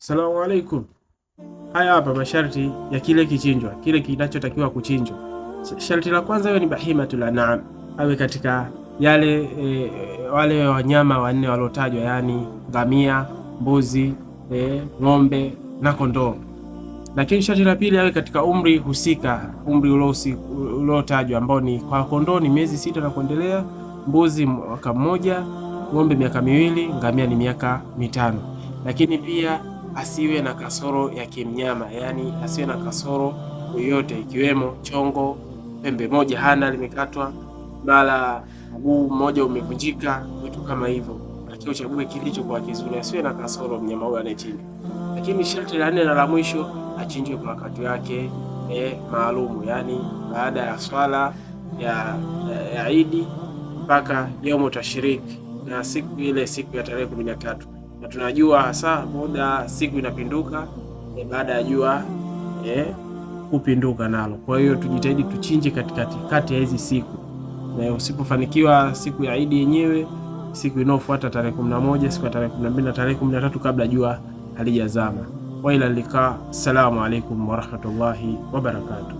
Assalamu alaikum. Haya hapa masharti ya kile kichinjwa, kile kinachotakiwa kuchinjwa. Sharti la kwanza iwe ni bahimatul an'am, awe katika yale wale wanyama wanne waliotajwa, yani ngamia, mbuzi, ng'ombe na kondoo. Lakini sharti la pili awe katika umri husika, umri uliotajwa ambao ni kwa kondoo ni miezi 6 na kuendelea, mbuzi mwaka mmoja, ng'ombe miaka 2, ngamia ni miaka 5. Lakini pia asiwe na kasoro ya kimnyama, yani asiwe na kasoro yoyote ikiwemo chongo, pembe moja hana limekatwa, mara mguu mmoja umevunjika, vitu kama hivyo. Lakini uchague kilicho kwa kizuri, asiwe na kasoro mnyama huyo anayechinjwa. Lakini sharti la 4 na la mwisho, achinjwe kwa wakati wake maalumu, yani baada ya swala ya Idi mpaka yaumu tashriki, na siku ile siku ya tarehe 13. Na tunajua hasa muda siku inapinduka baada ya jua kupinduka nalo. Kwa hiyo tujitahidi tuchinje kati ya hizi siku, na usipofanikiwa siku ya Idi yenyewe, siku inayofuata tarehe 11, siku ya tarehe 12 na tarehe 13 kabla jua halijazama. Wa ila liqa. Assalamu alaikum warahmatullahi wabarakatuh.